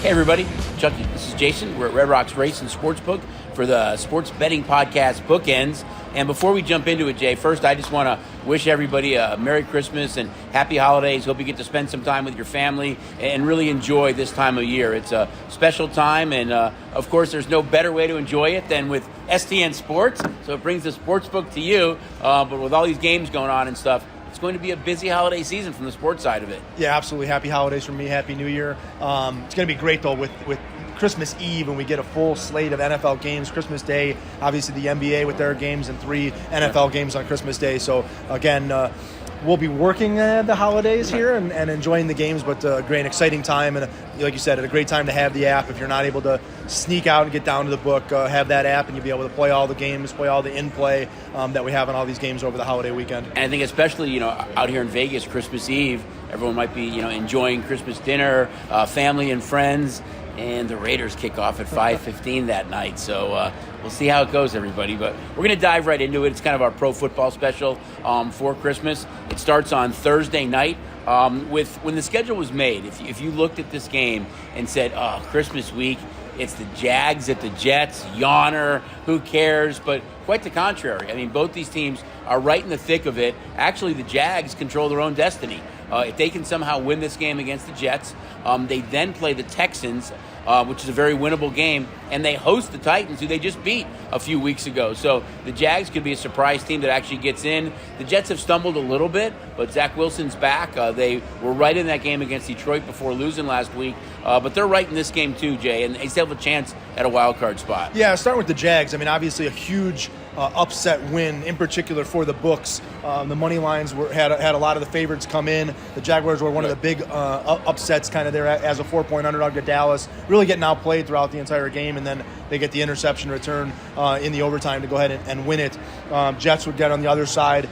Hey everybody, Chucky, this is Jason. We're at Red Rocks Race and Sportsbook for the sports betting podcast Bookends. And before we jump into it, Jay, first I just want to wish everybody a Merry Christmas and Happy Holidays. Hope you get to spend some time with your family and really enjoy this time of year. It's a special time, and of course there's no better way to enjoy it than with STN Sports. So it brings the Sportsbook to you, but with all these games going on and stuff, it's going to be a busy holiday season from the sports side of it. Yeah, absolutely. Happy holidays from me. Happy New Year. It's going to be great, though, with Christmas Eve when we get a full slate of NFL games. Christmas Day, obviously the NBA with their games, and 3 NFL games on Christmas Day. So, again, we'll be working the holidays here and enjoying the games, but a great and exciting time. And like you said, a great time to have the app. If you're not able to sneak out and get down to the book, have that app and you'll be able to play all the games, play all the in-play that we have on all these games over the holiday weekend. And I think especially, out here in Vegas, Christmas Eve, everyone might be, enjoying Christmas dinner, family and friends, and the Raiders kick off at 5:15 that night. So we'll see how it goes, everybody. But we're going to dive right into it. It's kind of our pro football special for Christmas. It starts on Thursday night. When the schedule was made, if you looked at this game and said, oh, Christmas week, it's the Jags at the Jets, yawner, who cares? But quite the contrary. I mean, both these teams are right in the thick of it. Actually, the Jags control their own destiny. If they can somehow win this game against the Jets, they then play the Texans, which is a very winnable game, and they host the Titans, who they just beat a few weeks ago. So the Jags could be a surprise team that actually gets in. The Jets have stumbled a little bit, but Zach Wilson's back. They were right in that game against Detroit before losing last week, but they're right in this game too, Jay, and they still have a chance at a wild card spot. Yeah, starting with the Jags, I mean, obviously a huge upset win, in particular for the books. The money lines had a lot of the favorites come in. The Jaguars were one of the big upsets kind of there as a 4-point underdog to Dallas, really getting outplayed throughout the entire game, and then they get the interception return in the overtime to go ahead and win it. Jets would get on the other side,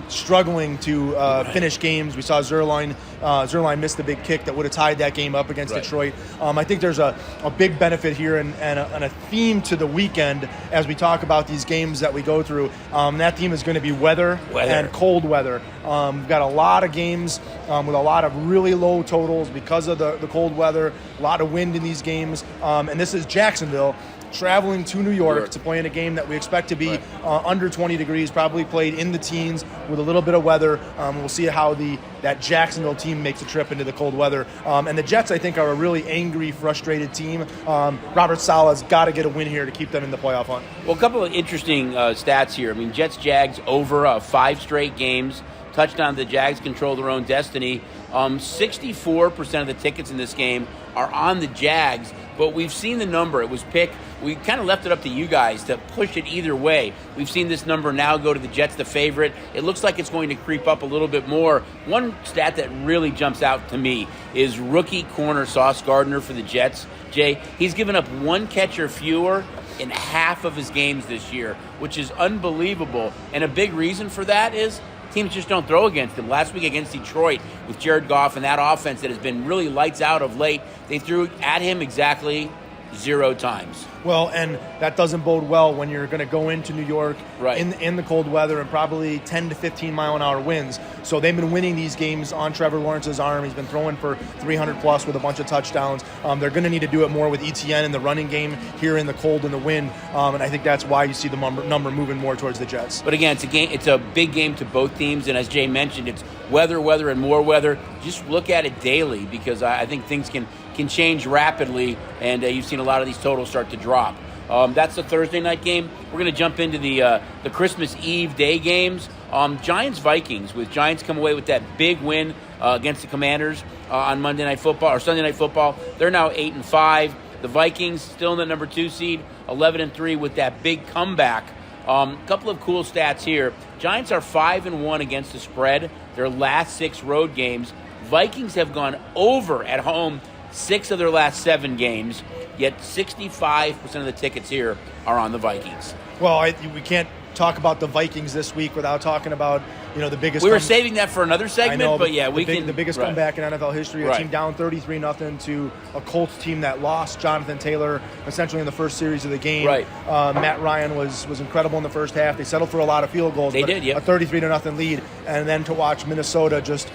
struggling to finish games. We saw Zerline missed the big kick that would have tied that game up against Detroit. I think there's a big benefit here and a theme to the weekend as we talk about these games that we go through. That theme is going to be weather and cold weather. We've got a lot of games with a lot of really low totals because of the cold weather, a lot of wind in these games. And this is Jacksonville traveling to New York to play in a game that we expect to be under 20 degrees, probably played in the teens with a little bit of weather. We'll see how that Jacksonville team makes a trip into the cold weather. And the Jets, I think, are a really angry, frustrated team. Robert Saleh's got to get a win here to keep them in the playoff hunt. Well, a couple of interesting stats here. I mean, Jets-Jags over 5 straight games. Touchdown, the Jags control their own destiny. 64% of the tickets in this game are on the Jags, but we've seen the number. It was picked. We kind of left it up to you guys to push it either way. We've seen this number now go to the Jets, the favorite. It looks like it's going to creep up a little bit more. One stat that really jumps out to me is rookie corner Sauce Gardner for the Jets. Jay, he's given up 1 catch or fewer in half of his games this year, which is unbelievable. And a big reason for that is teams just don't throw against him. Last week against Detroit with Jared Goff and that offense that has been really lights out of late, they threw at him exactly 0 times. Well, and that doesn't bode well when you're going to go into New York in the cold weather and probably 10 to 15 mile-an-hour winds. So they've been winning these games on Trevor Lawrence's arm. He's been throwing for 300-plus with a bunch of touchdowns. They're going to need to do it more with ETN in the running game here in the cold and the wind, and I think that's why you see the number moving more towards the Jets. But again, it's a big game to both teams, and as Jay mentioned, it's weather, and more weather. Just look at it daily because I think things can change rapidly, and you've seen a lot of these totals start to drop. That's the Thursday night game. We're going to jump into the Christmas Eve day games. Giants-Vikings, with Giants come away with that big win against the Commanders on Monday Night Football or Sunday Night Football. They're now 8-5. The Vikings still in the number 2 seed, 11-3 with that big comeback. Couple of cool stats here. Giants are 5-1 against the spread. Their last 6 road games. Vikings have gone over at home 6 of their last 7 games, yet 65% of the tickets here are on the Vikings. Well, we can't talk about the Vikings this week without talking about the biggest. We were saving that for another segment, I know, but yeah, the biggest comeback in NFL history. A team down 33-0 to a Colts team that lost Jonathan Taylor essentially in the first series of the game. Matt Ryan was incredible in the first half. They settled for a lot of field goals. They did, a 33-0 lead, and then to watch Minnesota just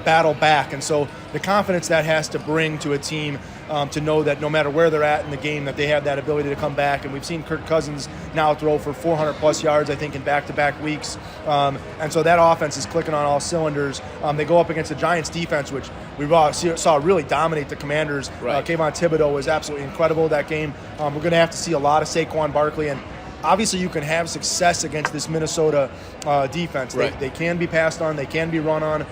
battle back. And so the confidence that has to bring to a team to know that no matter where they're at in the game, that they have that ability to come back. And we've seen Kirk Cousins now throw for 400-plus yards, I think, in back-to-back weeks. And so that offense is clicking on all cylinders. They go up against the Giants' defense, which we saw really dominate the Commanders. Right. Kayvon Thibodeau was absolutely incredible that game. We're going to have to see a lot of Saquon Barkley, and obviously you can have success against this Minnesota defense. Right. They can be passed on, they can be run on,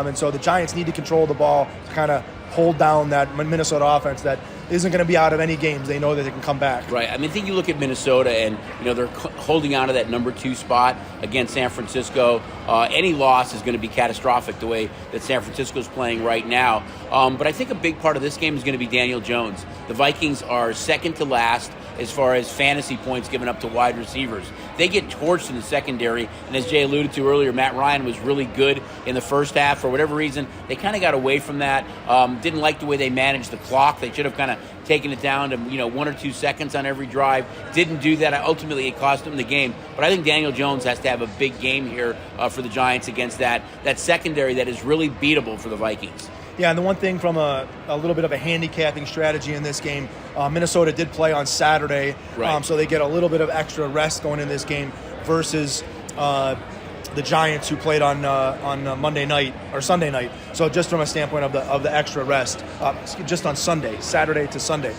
and so the Giants need to control the ball to kind of hold down that Minnesota offense that isn't going to be out of any games. They know that they can come back. Right. I mean, I think you look at Minnesota, and they're holding on to that number 2 spot against San Francisco. Any loss is going to be catastrophic the way that San Francisco is playing right now. But I think a big part of this game is going to be Daniel Jones. The Vikings are second to last as far as fantasy points given up to wide receivers. They get torched in the secondary, and as Jay alluded to earlier, Matt Ryan was really good in the first half. For whatever reason, they kind of got away from that. Didn't like the way they managed the clock. They should have kind of taken it down to 1 or 2 seconds on every drive. Didn't do that. Ultimately, it cost them the game. But I think Daniel Jones has to have a big game here for the Giants against that secondary that is really beatable for the Vikings. Yeah, and the one thing from a little bit of a handicapping strategy in this game, Minnesota did play on Saturday, right. So they get a little bit of extra rest going in this game versus the Giants, who played on Monday night or Sunday night. So just from a standpoint of the extra rest, just on Sunday, Saturday to Sunday,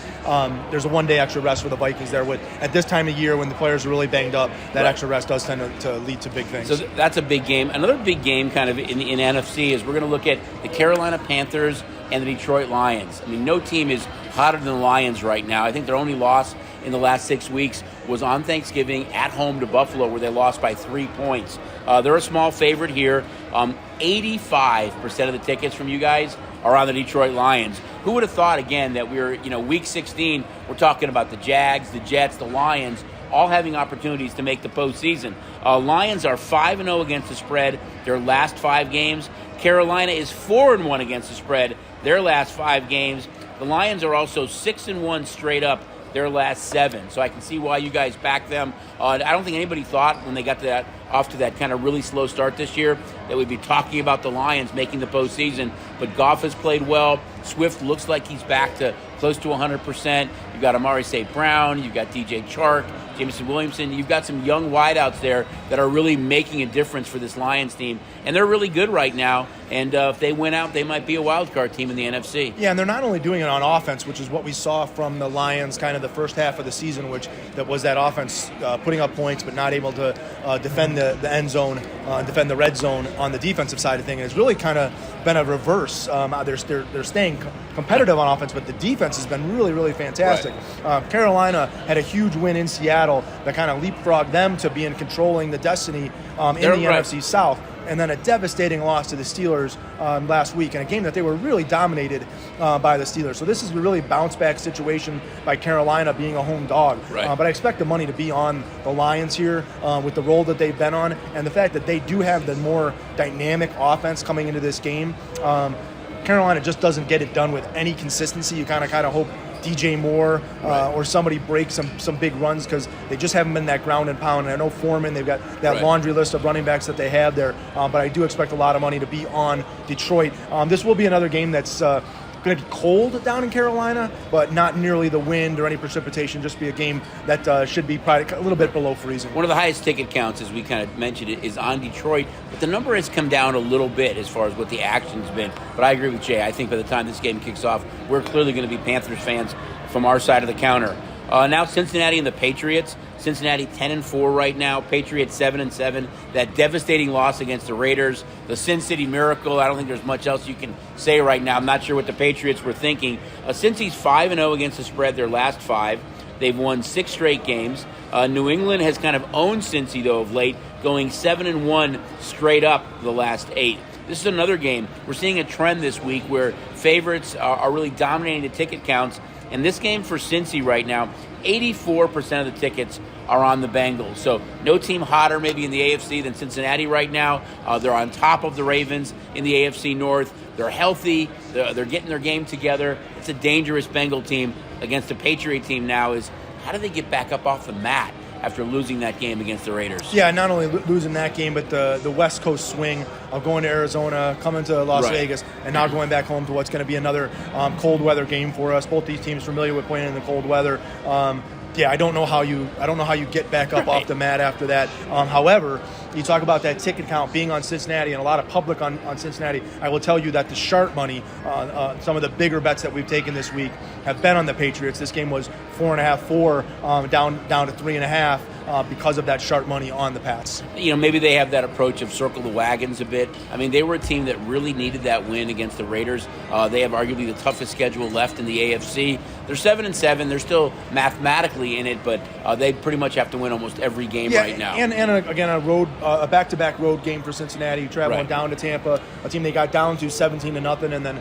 there's a 1 day extra rest for the Vikings there. At this time of year when the players are really banged up, that right. extra rest does tend to lead to big things. So that's a big game. Another big game kind of in NFC is we're going to look at the Carolina Panthers and the Detroit Lions. I mean, no team is hotter than the Lions right now. I think their only loss in the last 6 weeks was on Thanksgiving at home to Buffalo, where they lost by 3 points. They're a small favorite here. 85% of the tickets from you guys are on the Detroit Lions. Who would have thought, again, that we're, week 16, we're talking about the Jags, the Jets, the Lions, all having opportunities to make the postseason. Lions are 5-0 against the spread their last 5 games. Carolina is 4-1 against the spread their last 5 games. The Lions are also 6-1 straight up their last 7. So I can see why you guys back them. I don't think anybody thought when they got off to that kind of really slow start this year that we'd be talking about the Lions making the postseason. But Goff has played well. Swift looks like he's back to close to 100%. You've got Amari St. Brown. You've got DJ Chark, Jameson Williamson. You've got some young wideouts there that are really making a difference for this Lions team. And they're really good right now. And if they win out, they might be a wild card team in the NFC. Yeah, and they're not only doing it on offense, which is what we saw from the Lions kind of the first half of the season, that was that offense putting up points but not able to defend the end zone, defend the red zone on the defensive side of things. And it's really kind of been a reverse. They're staying competitive on offense, but the defense has been really, really fantastic. Right. Carolina had a huge win in Seattle that kind of leapfrogged them to being controlling the destiny in the NFC South. And then a devastating loss to the Steelers last week in a game that they were really dominated by the Steelers. So this is a really bounce-back situation by Carolina being a home dog. Right. But I expect the money to be on the Lions here with the role that they've been on and the fact that they do have the more dynamic offense coming into this game. Carolina just doesn't get it done with any consistency. You kind of hope DJ Moore or somebody breaks some big runs because they just haven't been that ground and pound. And I know Foreman, they've got that laundry list of running backs that they have there, but I do expect a lot of money to be on Detroit. This will be another game that's going to be cold down in Carolina, but not nearly the wind or any precipitation. Just be a game that should be probably a little bit below freezing. One of the highest ticket counts, as we kind of mentioned, is on Detroit, but the number has come down a little bit as far as what the action's been. But I agree with Jay. I think by the time this game kicks off, we're clearly going to be Panthers fans from our side of the counter. Now Cincinnati and the Patriots. Cincinnati 10-4 right now. Patriots 7-7. That devastating loss against the Raiders. The Sin City Miracle. I don't think there's much else you can say right now. I'm not sure what the Patriots were thinking. Cincy's 5-0 against the spread their last 5. They've won 6 straight games. New England has kind of owned Cincy, though, of late, going 7-1 straight up the last 8. This is another game. We're seeing a trend this week where favorites are really dominating the ticket counts. And this game for Cincy right now, 84% of the tickets are on the Bengals. So no team hotter maybe in the AFC than Cincinnati right now. They're on top of the Ravens in the AFC North. They're healthy. They're getting their game together. It's a dangerous Bengal team against a Patriot team now. How do they get back up off the mat after losing that game against the Raiders. Yeah, not only losing that game, but the West Coast swing of going to Arizona, coming to Las Vegas, and now going back home to what's going to be another cold weather game for us. Both these teams familiar with playing in the cold weather. Yeah, I don't know how you get back up off the mat after that. However, you talk about that ticket count being on Cincinnati and a lot of public on Cincinnati. I will tell you that the sharp money, some of the bigger bets that we've taken this week have been on the Patriots. This game was 4.5, 4 down to 3.5 because of that sharp money on the Pats. Maybe they have that approach of circle the wagons a bit. I mean, they were a team that really needed that win against the Raiders. They have arguably the toughest schedule left in the AFC. They're 7-7. They're still mathematically in it, but they pretty much have to win almost every game right now. And again, a back-to-back road game for Cincinnati, traveling down to Tampa, a team they got down to 17-0, and then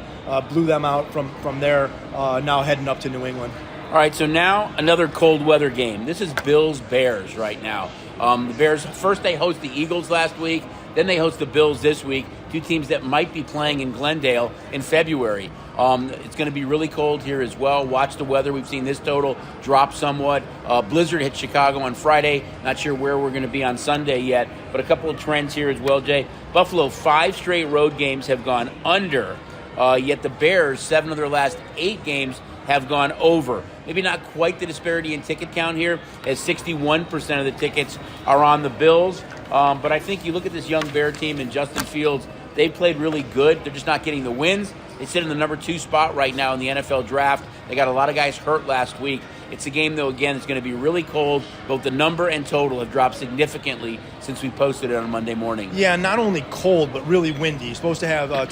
blew them out from there. Now heading up to New England. All right, so now another cold weather game. This is Bills-Bears right now. The Bears, first they host the Eagles last week, then they host the Bills this week, two teams that might be playing in Glendale in February. It's going to be really cold here as well. Watch the weather. We've seen this total drop somewhat. Blizzard hit Chicago on Friday. Not sure where we're going to be on Sunday yet, but a couple of trends here as well, Jay. Buffalo, 5 straight road games have gone under, yet the Bears, 7 of their last 8 games have gone over. Maybe not quite the disparity in ticket count here, as 61% of the tickets are on the Bills. But I think you look at this young Bear team and Justin Fields, they've played really good. They're just not getting the wins. They sit in the number 2 spot right now in the NFL draft. They got a lot of guys hurt last week. It's a game, though, again, it's going to be really cold. Both the number and total have dropped significantly since we posted it on Monday morning. Yeah, not only cold, but really windy. You're supposed to have up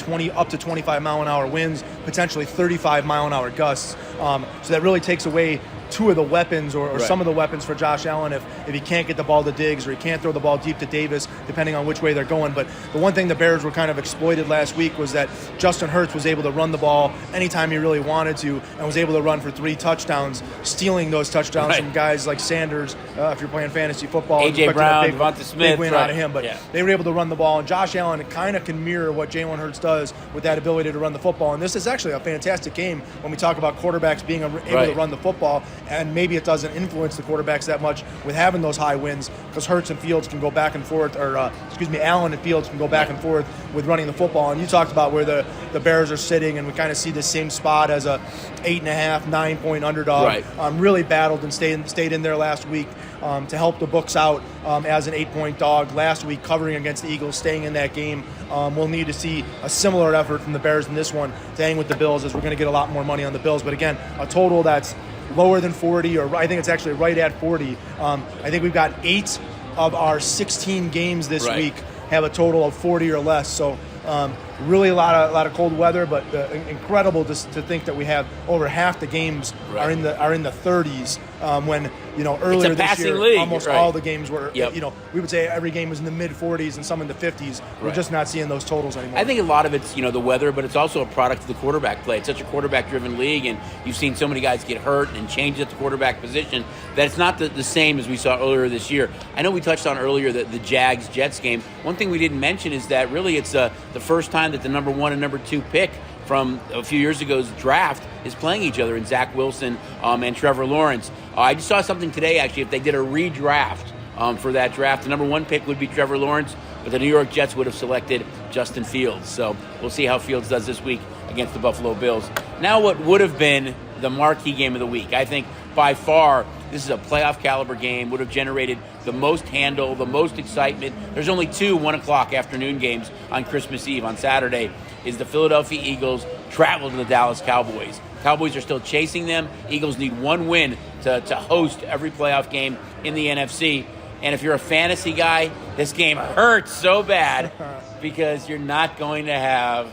to 25 mile an hour winds, potentially 35 mile an hour gusts. So that really takes away two of the weapons or some of the weapons for Josh Allen if he can't get the ball to Diggs or he can't throw the ball deep to Davis, depending on which way they're going. But the one thing the Bears were kind of exploited last week was that Justin Hurts was able to run the ball anytime he really wanted to and was able to run for 3 touchdowns, stealing those touchdowns from guys like Sanders, if you're playing fantasy football. A.J. Brown, Devonta Smith. Big win out of him. But they were able to run the ball, and Josh Allen kind of can mirror what Jalen Hurts does with that ability to run the football. And this is actually a fantastic game when we talk about quarterbacks being able to run the football, and maybe it doesn't influence the quarterbacks that much with having those high wins because Hurts and Fields can go back and forth, Allen and Fields can go back and forth with running the football. And you talked about where the Bears are sitting, and we kind of see the same spot as a 8.5, 9-point underdog. Really battled and stayed in there last week to help the books out as an 8-point dog last week, covering against the Eagles, staying in that game. We'll need to see a similar effort from the Bears in this one to hang with the Bills, as we're going to get a lot more money on the Bills. But again, a total that's lower than 40, or I think it's actually right at 40. I think we've got 8 of our 16 games this week have a total of 40 or less. So really a lot of cold weather, but incredible to think that we have over half the games are in the 30s. When earlier this year, league. Almost all the games were. We would say every game was in the mid 40s and some in the 50s. We're just not seeing those totals anymore. I think a lot of it's the weather, but it's also a product of the quarterback play. It's such a quarterback-driven league, and you've seen so many guys get hurt and change at the quarterback position that it's not the same as we saw earlier this year. I know we touched on earlier the Jags-Jets game. One thing we didn't mention is that really it's the first time that the number 1 and number 2 pick from a few years ago's draft is playing each other in Zach Wilson and Trevor Lawrence. I just saw something today, actually, if they did a redraft for that draft, the number 1 pick would be Trevor Lawrence, but the New York Jets would have selected Justin Fields. So we'll see how Fields does this week against the Buffalo Bills. Now what would have been the marquee game of the week. I think by far this is a playoff caliber game, would have generated the most handle, the most excitement. There's only 2 1 o'clock afternoon games on Christmas Eve. On Saturday is the Philadelphia Eagles travel to the Dallas Cowboys. Cowboys are still chasing them. Eagles need 1 win to host every playoff game in the NFC. And if you're a fantasy guy, this game hurts so bad because you're not going to have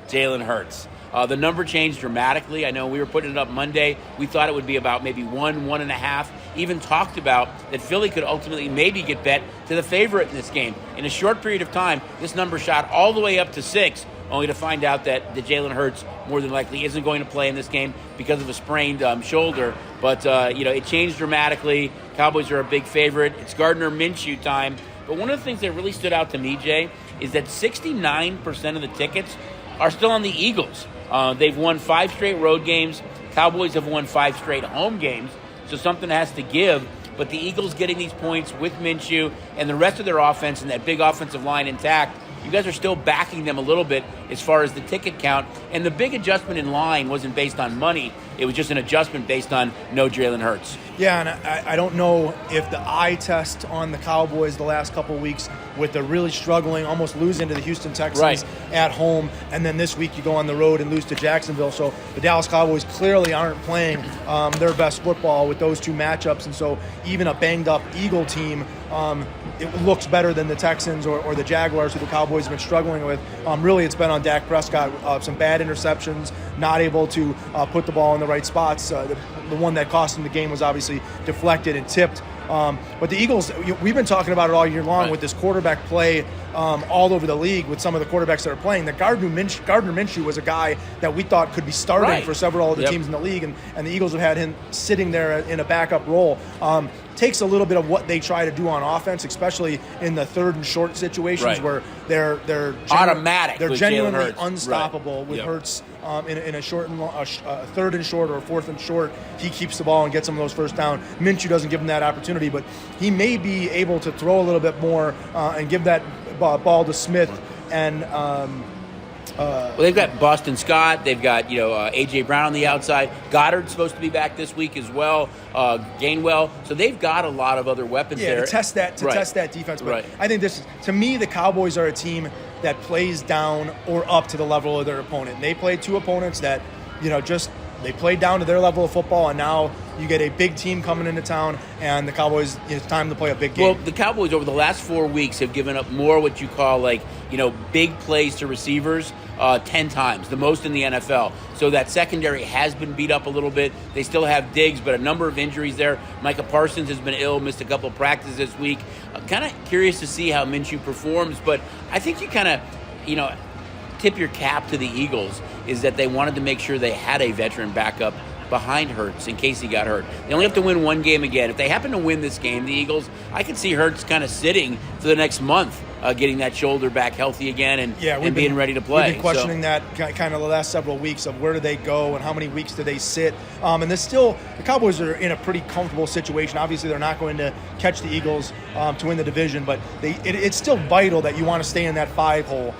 Jalen Hurts. The number changed dramatically. I know we were putting it up Monday. We thought it would be about maybe 1.5. Even talked about that Philly could ultimately maybe get bet to the favorite in this game. In a short period of time, this number shot all the way up to 6, only to find out that Jalen Hurts more than likely isn't going to play in this game because of a sprained shoulder. But, it changed dramatically. Cowboys are a big favorite. It's Gardner Minshew time. But one of the things that really stood out to me, Jay, is that 69% of the tickets are still on the Eagles. They've won 5 straight road games. Cowboys have won 5 straight home games. So something has to give But the Eagles getting these points with Minshew and the rest of their offense and that big offensive line intact, you guys are still backing them a little bit as far as the ticket count. And the big adjustment in line wasn't based on money. It was just an adjustment based on no Jalen Hurts. Yeah, and I don't know if the eye test on the Cowboys the last couple of weeks with the really struggling, almost losing to the Houston Texans at home, and then this week you go on the road and lose to Jacksonville. So the Dallas Cowboys clearly aren't playing their best football with those two matchups. And so even a banged-up Eagle team, it looks better than the Texans or the Jaguars, who the Cowboys have been struggling with. Really, it's been on Dak Prescott. Some bad interceptions, not able to put the ball in the right spots. The one that cost him the game was obviously deflected and tipped. But the Eagles, we've been talking about it all year long with this quarterback play all over the league with some of the quarterbacks that are playing. That Gardner Minshew was a guy that we thought could be starting for several of the teams in the league, and the Eagles have had him sitting there in a backup role. Takes a little bit of what they try to do on offense, especially in the third and short situations where they're automatic. They're genuinely unstoppable with Hurts in a short and a third and short or a fourth and short. He keeps the ball and gets some of those first down. Minshew doesn't give him that opportunity, but he may be able to throw a little bit more and give that ball to Smith and. Well, they've got Boston Scott. They've got A.J. Brown on the outside. Goddard's supposed to be back this week as well. Gainwell. So they've got a lot of other weapons there to test that defense. But I think to me, the Cowboys are a team that plays down or up to the level of their opponent. And they played two opponents that they played down to their level of football, and now you get a big team coming into town, and the Cowboys, it's time to play a big game. Well, the Cowboys over the last 4 weeks have given up more what you call big plays to receivers 10 times, the most in the NFL. So that secondary has been beat up a little bit. They still have Diggs, but a number of injuries there. Micah Parsons has been ill, missed a couple of practices this week. Kind of curious to see how Minshew performs, but I think you kind of, tip your cap to the Eagles is that they wanted to make sure they had a veteran backup behind Hurts in case he got hurt. They only have to win one game again. If they happen to win this game, the Eagles, I could see Hurts kind of sitting for the next month, getting that shoulder back healthy again and being ready to play. We've been questioning that kind of the last several weeks of where do they go and how many weeks do they sit. And the Cowboys are in a pretty comfortable situation. Obviously, they're not going to catch the Eagles to win the division, but it's still vital that you want to stay in that 5 hole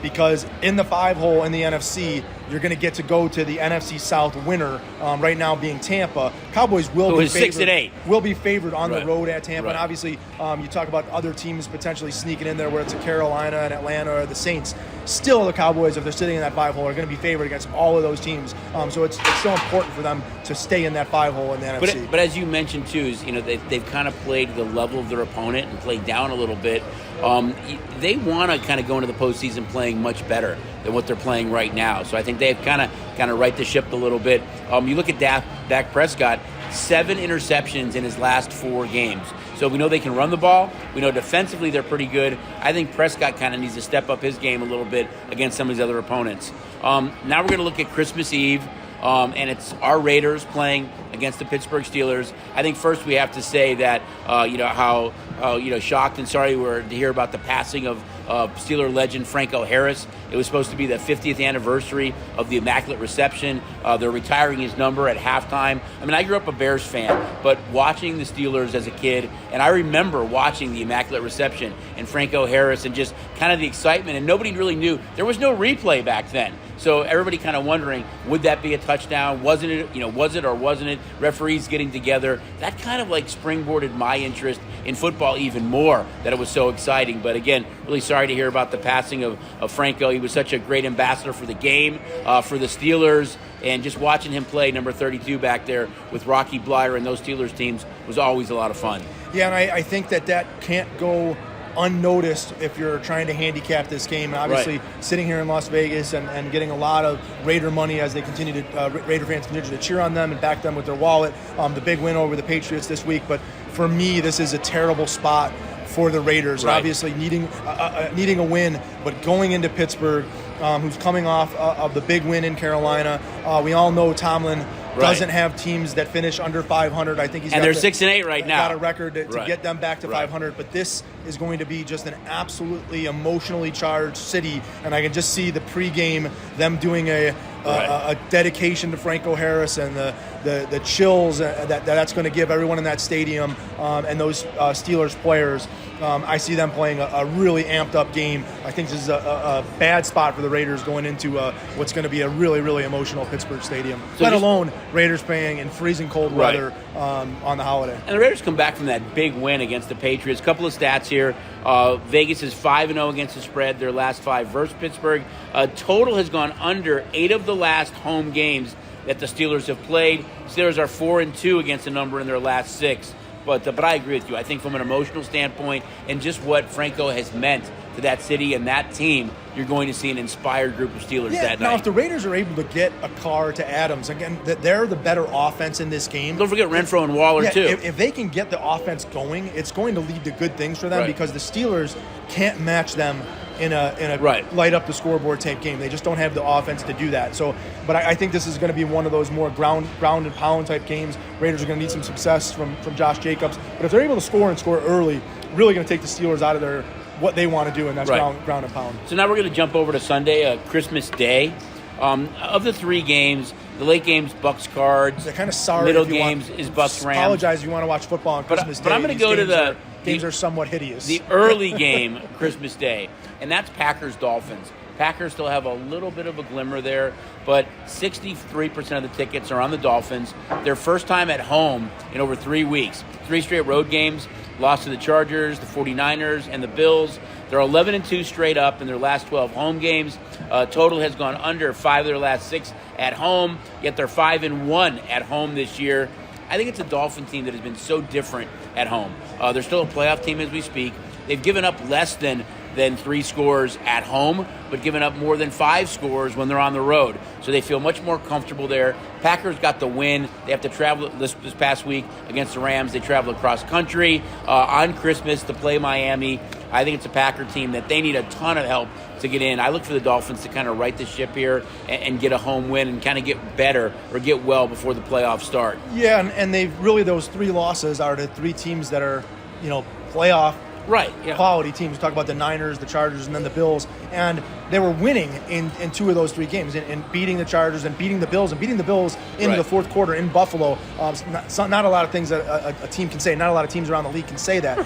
because in the 5 hole in the NFC, you're going to get to go to the NFC South winner. Right now, being Tampa, Cowboys will be favored. 6-8. Will be favored on the road at Tampa. And obviously, you talk about other teams potentially sneaking in there, where it's a Carolina and Atlanta or the Saints. Still, the Cowboys, if they're sitting in that 5 hole, are going to be favored against all of those teams. So it's so important for them to stay in that 5 hole in the NFC. But as you mentioned too, is they've kind of played to the level of their opponent and played down a little bit. They want to kind of go into the postseason playing much better than what they're playing right now. So I think they've kind of right the ship a little bit. You look at Dak Prescott, 7 interceptions in his last 4 games. So we know they can run the ball. We know defensively they're pretty good. I think Prescott kind of needs to step up his game a little bit against some of his other opponents. Now we're going to look at Christmas Eve. And it's our Raiders playing against the Pittsburgh Steelers. I think first we have to say that, how shocked and sorry we were to hear about the passing of Steeler legend Franco Harris. It was supposed to be the 50th anniversary of the Immaculate Reception. They're retiring his number at halftime. I mean, I grew up a Bears fan, but watching the Steelers as a kid, and I remember watching the Immaculate Reception and Franco Harris and just kind of the excitement, and nobody really knew. There was no replay back then. So everybody kind of wondering, would that be a touchdown? Wasn't it, was it or wasn't it? Referees getting together. That kind of springboarded my interest in football even more, that it was so exciting. But again, really sorry to hear about the passing of Franco. He was such a great ambassador for the game, for the Steelers, and just watching him play number 32 back there with Rocky Bleier and those Steelers teams was always a lot of fun. Yeah, and I think that can't go unnoticed if you're trying to handicap this game. Obviously, sitting here in Las Vegas and getting a lot of Raider money as they continue to Raider fans continue to cheer on them and back them with their wallet. The big win over the Patriots this week, but for me, this is a terrible spot for the Raiders. Obviously, needing a win, but going into Pittsburgh, who's coming off of the big win in Carolina. We all know Tomlin doesn't have teams that finish under 500. I think they're 6-8 right now. Got a record to get them back to 500. But this is going to be just an absolutely emotionally charged city, and I can just see the pregame them doing a a dedication to Franco Harris and the chills that's going to give everyone in that stadium and those Steelers players. I see them playing a really amped up game. I think this is a bad spot for the Raiders going into what's going to be a really, really emotional Pittsburgh stadium, let alone Raiders playing in freezing cold weather on the holiday. And the Raiders come back from that big win against the Patriots. Couple of stats here. Vegas is 5-0 against the spread, their last 5 versus Pittsburgh. Total has gone under 8 of the last home games that the Steelers have played. Steelers are 4-2 against the number in their last 6. But I agree with you. I think from an emotional standpoint and just what Franco has meant to that city and that team, you're going to see an inspired group of Steelers that night. Now, if the Raiders are able to get a car to Adams, again, they're the better offense in this game. Don't forget Renfro and Waller, too. If they can get the offense going, it's going to lead to good things for them because the Steelers can't match them in a light up the scoreboard type game. They just don't have the offense to do that. So, but I think this is going to be one of those more ground and pound type games. Raiders are going to need some success from Josh Jacobs. But if they're able to score and score early, really going to take the Steelers out of their what they want to do, and that's ground and pound. So now we're going to jump over to Sunday, Christmas Day. Of the 3 games, the late games, Bucks Cards. They're kind of sorry. Middle games is Bucks Rams. Apologize if you want to watch football on Christmas Day. But I'm going to go to games are somewhat hideous. The early game, Christmas Day, and that's Packers-Dolphins. Packers still have a little bit of a glimmer there, but 63% of the tickets are on the Dolphins. Their first time at home in over 3 weeks. 3 straight road games, lost to the Chargers, the 49ers, and the Bills. They're 11-2 straight up in their last 12 home games. Total has gone under 5 of their last 6 at home, yet they're 5-1 at home this year. I think it's a Dolphin team that has been so different at home. They're still a playoff team as we speak. They've given up less than 3 scores at home, but given up more than 5 scores when they're on the road. So they feel much more comfortable there. Packers got the win. They have to travel this past week against the Rams. They travel across country on Christmas to play Miami. I think it's a Packer team that they need a ton of help to get in. I look for the Dolphins to kind of right the ship here and get a home win and kind of get better or get well before the playoffs start. Yeah, and they've really, those 3 losses are the 3 teams that are, playoff quality teams. We talk about the Niners, the Chargers, and then the Bills. And they were winning in 2 of those 3 games, and beating the Chargers and beating the Bills into the fourth quarter in Buffalo. Not a lot of things that a team can say. Not a lot of teams around the league can say that.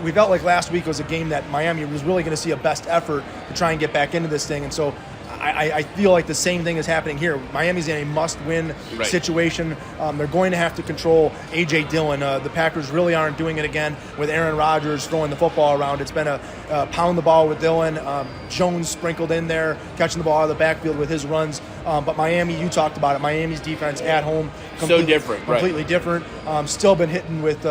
We felt like last week was a game that Miami was really going to see a best effort to try and get back into this thing. And so I feel like the same thing is happening here. Miami's in a must-win situation. They're going to have to control A.J. Dillon. The Packers really aren't doing it again with Aaron Rodgers throwing the football around. It's been a pound the ball with Dillon. Jones sprinkled in there, catching the ball out of the backfield with his runs. But Miami, you talked about it. Miami's defense at home, completely different. Still been hitting with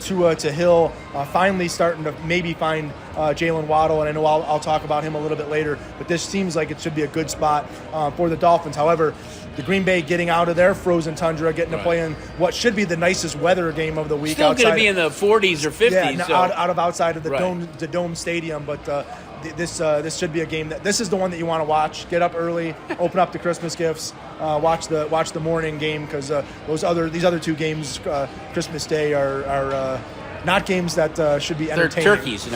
Tua to Hill. Finally starting to maybe find Jalen Waddle, and I know I'll talk about him a little bit later. But this seems like it should be a good spot for the Dolphins. However, the Green Bay getting out of their frozen tundra, getting to play in what should be the nicest weather game of the week. Still going to be in the 40s or 50s. Yeah, outside of the dome stadium, but. This should be a game this is the one that you want to watch. Get up early, open up the Christmas gifts, watch the morning game, because these other 2 games, Christmas Day, are not games that should be entertaining. They're turkeys,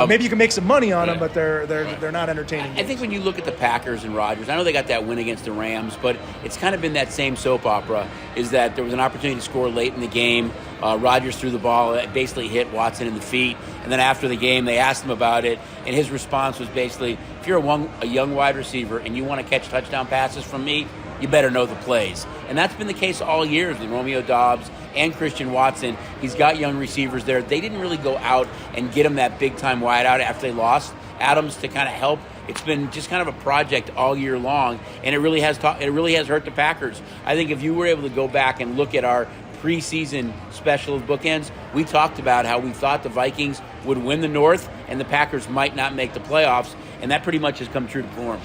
maybe you can make some money on them, but they're not entertaining. I think when you look at the Packers and Rodgers, I know they got that win against the Rams, but it's kind of been that same soap opera. Is that there was an opportunity to score late in the game. Rodgers threw the ball, it basically hit Watson in the feet, and then after the game they asked him about it, and his response was basically, if you're a young wide receiver and you want to catch touchdown passes from me, you better know the plays. And that's been the case all year with Romeo Doubs and Christian Watson. He's got young receivers there. They didn't really go out and get him that big-time wideout after they lost Adams to kind of help. It's been just kind of a project all year long, and it really has hurt the Packers. I think if you were able to go back and look at our preseason special of Bookends, we talked about how we thought the Vikings would win the North and the Packers might not make the playoffs, and that pretty much has come true to form.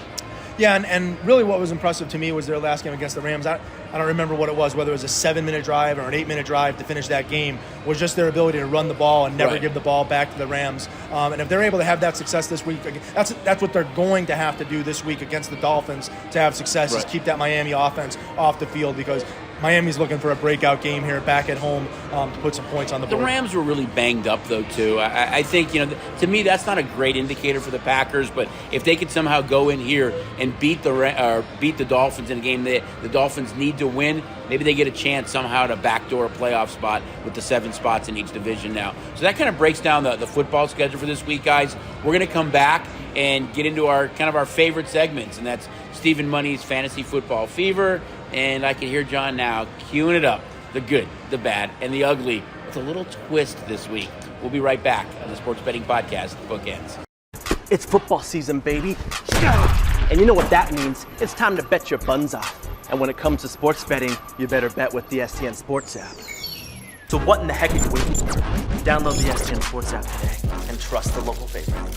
Yeah, and really what was impressive to me was their last game against the Rams. I don't remember what it was, whether it was a 7-minute drive or an 8-minute drive to finish that game, was just their ability to run the ball and never give the ball back to the Rams. And if they're able to have that success this week, that's what they're going to have to do this week against the Dolphins to have success, is keep that Miami offense off the field, because Miami's looking for a breakout game here back at home to put some points on the board. The Rams were really banged up, though, too. I think, to me, that's not a great indicator for the Packers, but if they could somehow go in here and beat the Dolphins in a game that the Dolphins need to win, maybe they get a chance somehow to backdoor a playoff spot with the 7 spots in each division now. So that kind of breaks down the football schedule for this week, guys. We're going to come back and get into our favorite segments, and that's Stephen Money's Fantasy Football Fever. And I can hear John now queuing it up. The good, the bad, and the ugly. It's a little twist this week. We'll be right back on the Sports Betting Podcast, Bookends. It's football season, baby. And you know what that means. It's time to bet your buns off. And when it comes to sports betting, you better bet with the STN Sports App. So what in the heck are you waiting for? Download the STN Sports App today and trust the local favorite.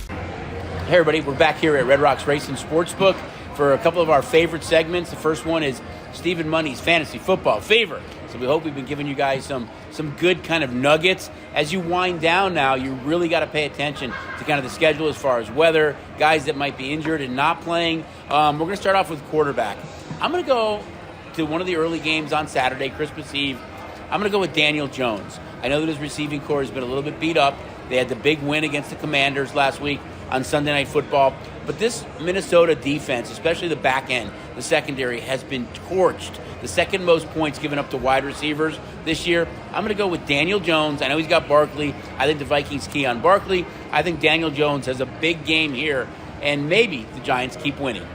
Hey everybody, we're back here at Red Rocks Racing Sportsbook for a couple of our favorite segments. The first one is Stephen Money's Fantasy Football Fever. So we hope we've been giving you guys some good kind of nuggets. As you wind down now, you really got to pay attention to kind of the schedule as far as weather, guys that might be injured and not playing. We're going to start off with quarterback. I'm going to go to one of the early games on Saturday, Christmas Eve. I'm going to go with Daniel Jones. I know that his receiving core has been a little bit beat up. They had the big win against the Commanders last week on Sunday Night Football. But this Minnesota defense, especially the back end, the secondary, has been torched. The second most points given up to wide receivers this year. I'm going to go with Daniel Jones. I know he's got Barkley. I think the Vikings key on Barkley. I think Daniel Jones has a big game here, and maybe the Giants keep winning.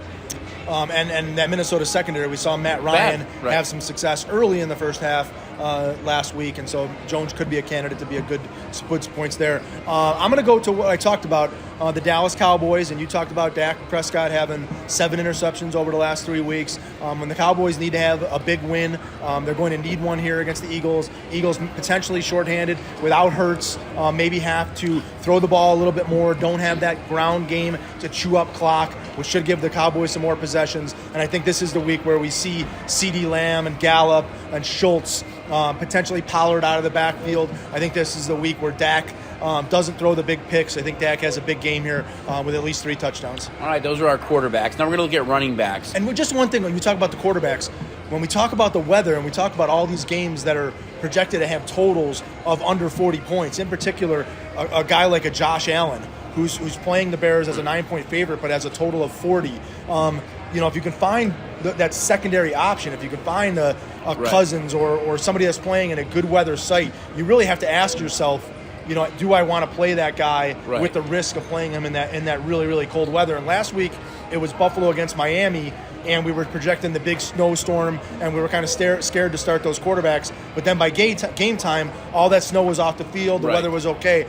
And that Minnesota secondary, we saw Matt Ryan have some success early in the first half last week, and so Jones could be a candidate to be a good puts points there. I'm going to go to what I talked about, the Dallas Cowboys, and you talked about Dak Prescott having 7 interceptions over the last 3 weeks. When the Cowboys need to have a big win, they're going to need one here against the Eagles. Eagles potentially shorthanded without Hurts, maybe have to throw the ball a little bit more, don't have that ground game to chew up clock, which should give the Cowboys some more possessions. And I think this is the week where we see CeeDee Lamb and Gallup and Schultz, potentially Pollard out of the backfield. I think this is the week where Dak doesn't throw the big picks. I think Dak has a big game here with at least 3 touchdowns. All right, those are our quarterbacks. Now we're going to look at running backs. And just one thing, when we talk about the quarterbacks, when we talk about the weather and we talk about all these games that are projected to have totals of under 40 points, in particular, a guy like a Josh Allen, who's playing the Bears as a 9-point favorite but has a total of 40. If you can find that secondary option, if you can find a Cousins or somebody that's playing in a good weather site, you really have to ask yourself, do I want to play that guy with the risk of playing him in that really, really cold weather? And last week it was Buffalo against Miami, and we were projecting the big snowstorm, and we were kind of scared to start those quarterbacks. But then by game time, all that snow was off the field. The weather was okay.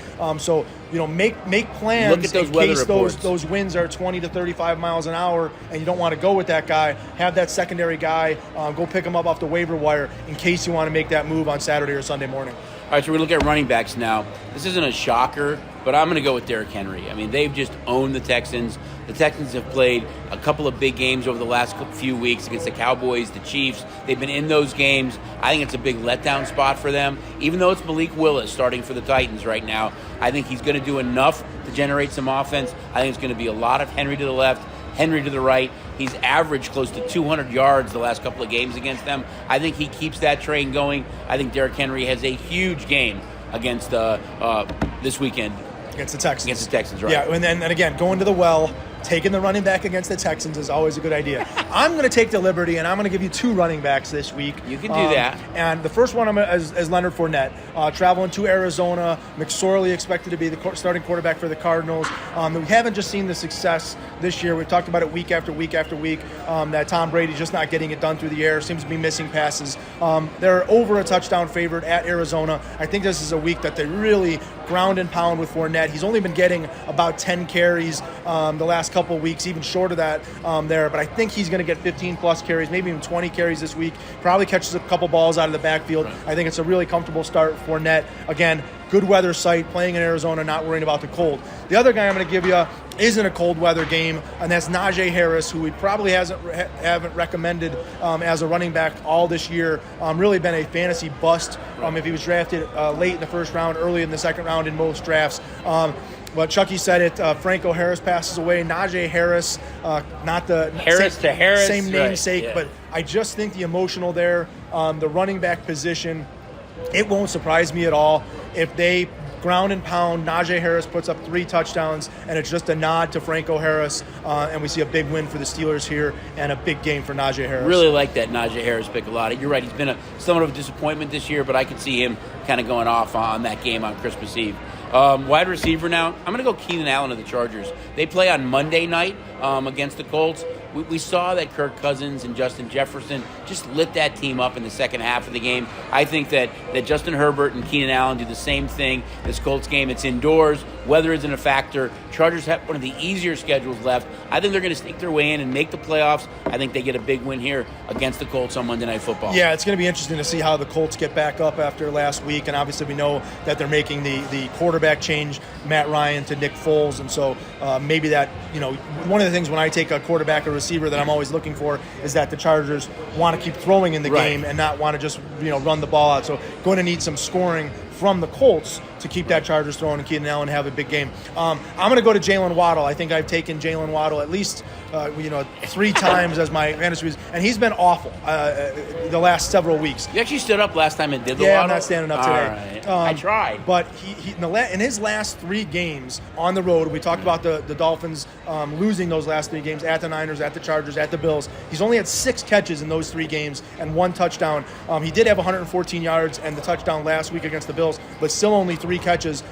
Make plans. Look at those in weather case reports. those winds are 20 to 35 miles an hour, and you don't want to go with that guy. Have that secondary guy. Go pick him up off the waiver wire in case you want to make that move on Saturday or Sunday morning. All right, so we're going to look at running backs now. This isn't a shocker, but I'm going to go with Derrick Henry. I mean, they've just owned the Texans. The Texans have played a couple of big games over the last few weeks against the Cowboys, the Chiefs. They've been in those games. I think it's a big letdown spot for them. Even though it's Malik Willis starting for the Titans right now, I think he's going to do enough to generate some offense. I think it's going to be a lot of Henry to the left, Henry to the right. He's averaged close to 200 yards the last couple of games against them. I think he keeps that train going. I think Derrick Henry has a huge game against this weekend. Against the Texans. Right. Yeah, and again, going to the well, taking the running back against the Texans is always a good idea. I'm going to take the liberty, and I'm going to give you 2 running backs this week. You can do that. And the first one is Leonard Fournette, traveling to Arizona. McSorley expected to be the starting quarterback for the Cardinals. We haven't just seen the success this year. We've talked about it week after week after week, that Tom Brady's just not getting it done through the air, seems to be missing passes. They're over a touchdown favorite at Arizona. I think this is a week that they really ground and pound with Fournette. He's only been getting about 10 carries the last couple of weeks, even short of that there. But I think he's going to get 15-plus carries, maybe even 20 carries this week. Probably catches a couple balls out of the backfield. Right. I think it's a really comfortable start for Fournette. Again, good weather site, playing in Arizona, not worrying about the cold. The other guy I'm going to give you isn't a cold weather game, and that's Najee Harris, who we probably haven't recommended as a running back all this year. Really been a fantasy bust if he was drafted late in the first round, early in the second round in most drafts. Well, Chucky said it. Franco Harris passes away. Najee Harris, not the Harris same, to Harris, same namesake, right, yeah. but I just think the emotional there, the running back position, it won't surprise me at all if they ground and pound. Najee Harris puts up 3 touchdowns, and it's just a nod to Franco Harris, and we see a big win for the Steelers here and a big game for Najee Harris. Really like that Najee Harris pick a lot. You're right. He's been somewhat of a disappointment this year, but I could see him kind of going off on that game on Christmas Eve. Wide receiver now, I'm going to go Keenan Allen of the Chargers. They play on Monday night against the Colts. We saw that Kirk Cousins and Justin Jefferson just lit that team up in the second half of the game. I think that Justin Herbert and Keenan Allen do the same thing. This Colts game, it's indoors. Weather isn't a factor. Chargers have one of the easier schedules left. I think they're going to sneak their way in and make the playoffs. I think they get a big win here against the Colts on Monday Night Football. Yeah, it's going to be interesting to see how the Colts get back up after last week, and obviously we know that they're making the quarterback change, Matt Ryan to Nick Foles, and so maybe that, one of the things when I take a quarterback or receiver that I'm always looking for is that the Chargers want to keep throwing in the game and not want to just run the ball out. So going to need some scoring from the Colts to keep that Chargers throwing and Keenan Allen have a big game. I'm going to go to Jalen Waddle. I think I've taken Jalen Waddle at least 3 times as my fantasy, and he's been awful the last several weeks. You actually stood up last time and did the Waddle? Waddle? I'm not standing up today. All right. I tried. But in his last 3 games on the road, we talked about the Dolphins losing those last 3 games at the Niners, at the Chargers, at the Bills. He's only had 6 catches in those 3 games and 1 touchdown. He did have 114 yards and the touchdown last week against the Bills, but still only 3 catches.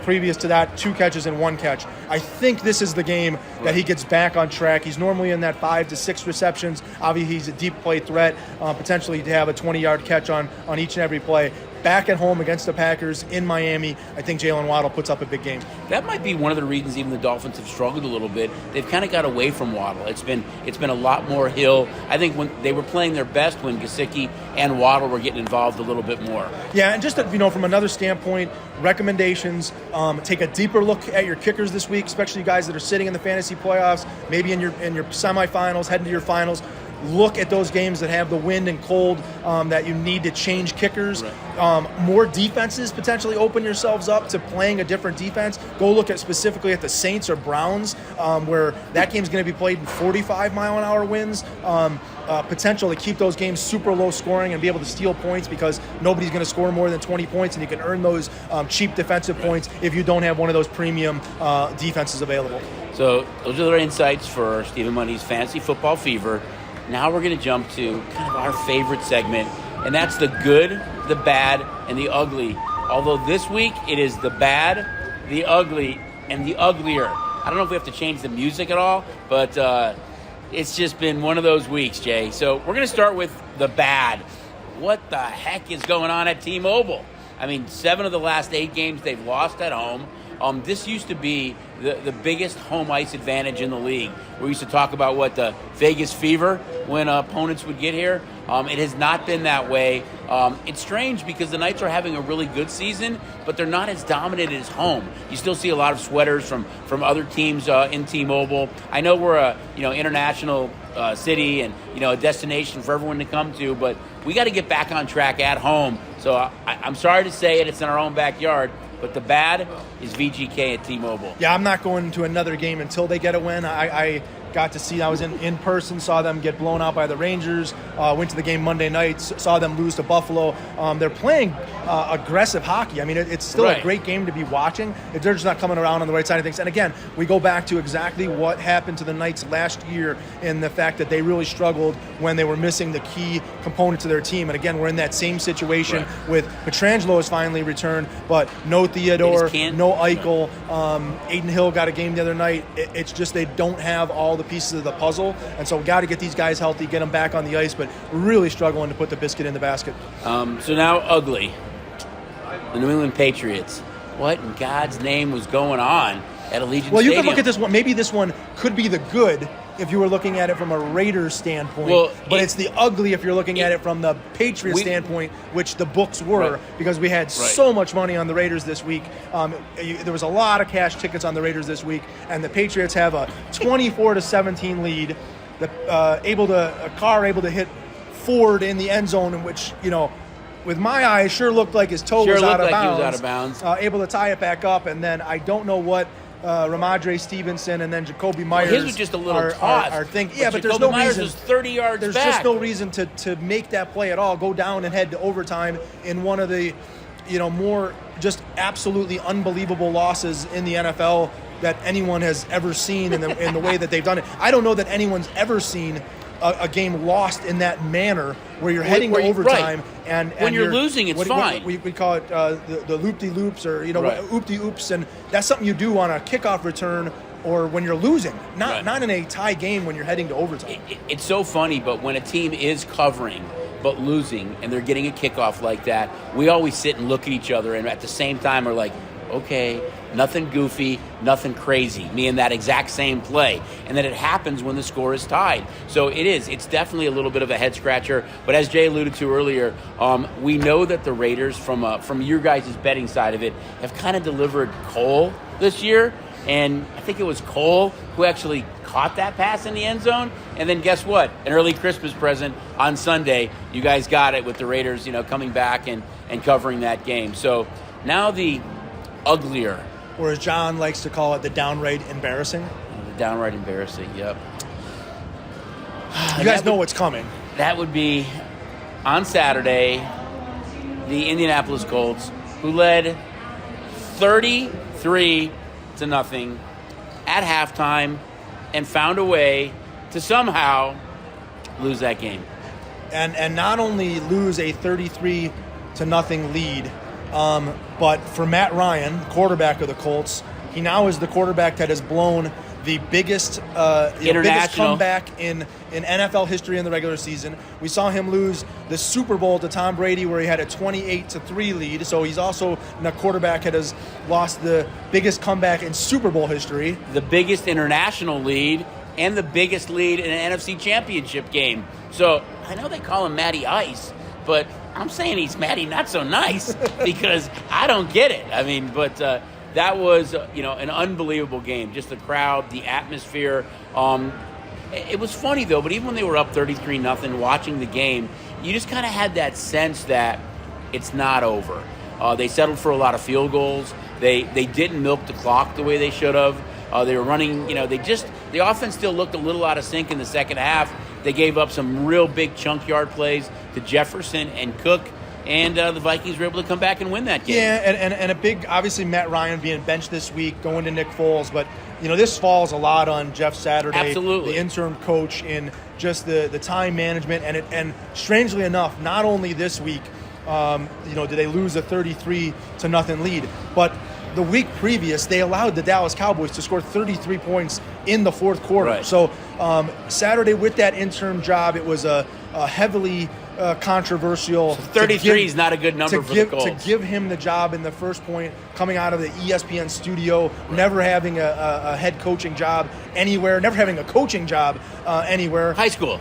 Previous to that, 2 catches and 1 catch. I think this is the game that he gets back on track. He's normally in that 5 to 6 receptions. Obviously, he's a deep play threat, potentially to have a 20-yard catch on each and every play. Back at home against the Packers in Miami, I think Jalen Waddle puts up a big game. That might be one of the reasons even the Dolphins have struggled a little bit. They've kind of got away from Waddle. It's been a lot more Hill. I think when they were playing their best when Gesicki and Waddle were getting involved a little bit more. Yeah, and just from another standpoint, recommendations, take a deeper look at your kickers this week, especially guys that are sitting in the fantasy playoffs, maybe in your semifinals, heading to your finals. Look at those games that have the wind and cold that you need to change kickers. Right. More defenses potentially open yourselves up to playing a different defense. Go look at specifically at the Saints or Browns, where that game's going to be played in 45-mile-an-hour winds. Potential to keep those games super low scoring and be able to steal points because nobody's going to score more than 20 points, and you can earn those cheap defensive points if you don't have one of those premium defenses available. So those are the insights for Stephen Money's Fantasy Football Fever. Now we're going to jump to kind of our favorite segment, and that's the good, the bad, and the ugly. Although this week it is the bad, the ugly, and the uglier. I don't know if we have to change the music at all, but it's just been one of those weeks, Jay. So we're going to start with the bad. What the heck is going on at T-Mobile? I mean, 7 of the last 8 games they've lost at home. This used to be the biggest home ice advantage in the league. We used to talk about the Vegas fever when opponents would get here. It has not been that way. It's strange because the Knights are having a really good season, but they're not as dominant as home. You still see a lot of sweaters from other teams in T-Mobile. I know we're a international city and a destination for everyone to come to, but we got to get back on track at home. So I'm sorry to say it's in our own backyard. But the bad is VGK at T-Mobile. Yeah, I'm not going to another game until they get a win. I got to see, I was in person, saw them get blown out by the Rangers, went to the game Monday night, saw them lose to Buffalo. They're playing aggressive hockey. I mean, it's still a great game to be watching. They're just not coming around on the right side of things. And again, we go back to exactly what happened to the Knights last year in the fact that they really struggled when they were missing the key component to their team. And again, we're in that same situation with Pietrangelo has finally returned, but no Theodore, no Eichel. Aiden Hill got a game the other night. It's just they don't have all the pieces of the puzzle, and so we got to get these guys healthy, get them back on the ice, but we're really struggling to put the biscuit in the basket. So now ugly. The New England Patriots. What in God's name was going on at Allegiant Stadium? Well, you can look at this one. Maybe this one could be the good if you were looking at it from a Raiders standpoint, but it's the ugly if you're looking at it from the Patriots standpoint, which the books were, because we had so much money on the Raiders this week. There was a lot of cash tickets on the Raiders this week, and the Patriots have a 24-17 lead. Carr able to hit Ford in the end zone, in which, with my eyes, sure looked like his toe was out of bounds. He was out of bounds. Able to tie it back up, and then I don't know what Ramadre Stevenson and then Jacoby Myers. His was just a little toss. But there's no Myers reason. Was 30 yards There's back. just no reason to make that play at all. Go down and head to overtime in one of the, more just absolutely unbelievable losses in the NFL that anyone has ever seen in the way that they've done it. I don't know that anyone's ever seen a game lost in that manner where you're heading to overtime and when you're losing, it's fine. We call it the loop-de-loops or oop-de-oops, and that's something you do on a kickoff return or when you're losing, not in a tie game when you're heading to overtime. It's so funny, but when a team is covering but losing and they're getting a kickoff like that, we always sit and look at each other and at the same time are like, okay, nothing goofy, nothing crazy, me in that exact same play. And then it happens when the score is tied. So it's definitely a little bit of a head scratcher. But as Jay alluded to earlier, we know that the Raiders, from your guys' betting side of it, have kind of delivered Cole this year. And I think it was Cole who actually caught that pass in the end zone. And then guess what? An early Christmas present on Sunday. You guys got it with the Raiders, coming back and covering that game. So now the uglier, or as John likes to call it, the downright embarrassing. The downright embarrassing, yep. You guys know what's coming. That would be on Saturday, the Indianapolis Colts, who led 33-0 at halftime and found a way to somehow lose that game. And not only lose a 33-0 lead, but for Matt Ryan, quarterback of the Colts, he now is the quarterback that has blown the biggest comeback in NFL history in the regular season. We saw him lose the Super Bowl to Tom Brady where he had a 28-3 lead. So he's also the quarterback that has lost the biggest comeback in Super Bowl history. The biggest international lead and the biggest lead in an NFC championship game. So I know they call him Matty Ice, but I'm saying he's Matty not so nice because I don't get it. I mean, but that was, an unbelievable game. Just the crowd, the atmosphere. It was funny, though, but even when they were up 33-0 watching the game, you just kind of had that sense that it's not over. They settled for a lot of field goals. They didn't milk the clock the way they should have. They were running, the offense still looked a little out of sync in the second half. They gave up some real big chunk yard plays to Jefferson and Cook, and the Vikings were able to come back and win that game. Yeah, and a big, obviously, Matt Ryan being benched this week, going to Nick Foles, but, this falls a lot on Jeff Saturday, absolutely, the interim coach, in just the time management, and strangely enough, not only this week, did they lose a 33-0 lead, but the week previous, they allowed the Dallas Cowboys to score 33 points in the fourth quarter. Right. So Saturday, with that interim job, it was a heavily controversial. 33 is not a good number for the Colts. To give him the job in the first point, coming out of the ESPN studio, never having a head coaching job anywhere, never having a coaching job anywhere. High school.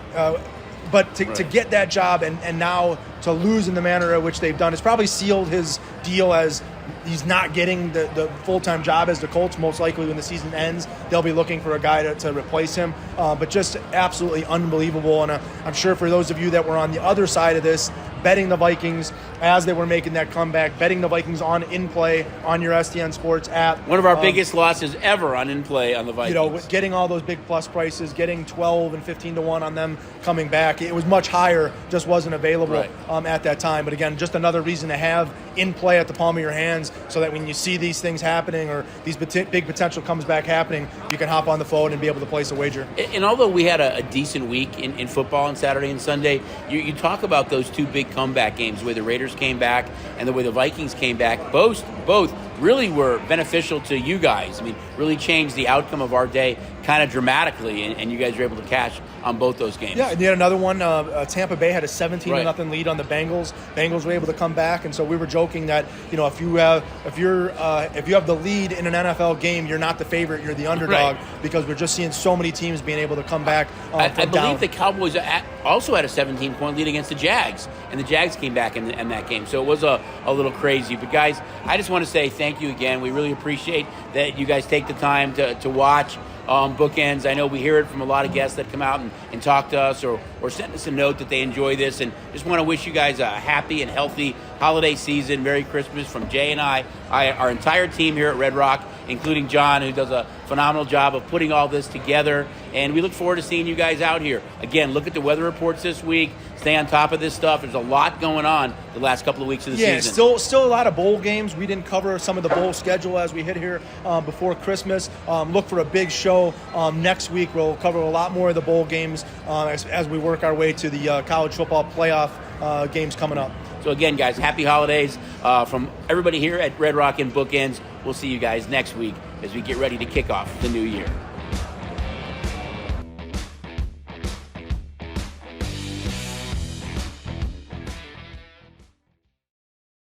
But to get that job and now to lose in the manner in which they've done, it's probably sealed his deal as he's not getting the full-time job as the Colts. Most likely when the season ends, they'll be looking for a guy to replace him. But just absolutely unbelievable. And I'm sure for those of you that were on the other side of this, betting the Vikings as they were making that comeback, betting the Vikings on in-play on your STN Sports app. One of our biggest losses ever on in-play on the Vikings. Getting all those big plus prices, getting 12 and 15 to 1 on them coming back. It was much higher, just wasn't available at that time. But again, just another reason to have in-play at the palm of your hands so that when you see these things happening or these big potential comes back happening, you can hop on the phone and be able to place a wager. And although we had a decent week in football on Saturday and Sunday, you talk about those two big comeback games, the way the Raiders came back and the way the Vikings came back. Both really were beneficial to you guys. I mean, really changed the outcome of our day kind of dramatically, and you guys were able to cash on both those games. Yeah, and you had another one. Tampa Bay had a 17-0 lead on the Bengals. Bengals were able to come back, and so we were joking that if you have the lead in an NFL game, you're not the favorite, you're the underdog, because we're just seeing so many teams being able to come back. I believe the Cowboys also had a 17-point lead against the Jags, and the Jags came back in that game, so it was a little crazy. But guys, I just want to say thank you again. We really appreciate that you guys take the time to watch Bookends. I know we hear it from a lot of guests that come out and talk to us or send us a note that they enjoy this, and just want to wish you guys a happy and healthy holiday season. Merry Christmas from Jay and I, our entire team here at Red Rock, including John, who does a phenomenal job of putting all this together. And we look forward to seeing you guys out here. Again, look at the weather reports this week. Stay on top of this stuff. There's a lot going on the last couple of weeks of the season. Yeah, still a lot of bowl games. We didn't cover some of the bowl schedule as we hit here before Christmas. Look for a big show next week. We'll cover a lot more of the bowl games as we work our way to the college football playoff games coming up. So again, guys, happy holidays from everybody here at Red Rock and Bookends. We'll see you guys next week as we get ready to kick off the new year.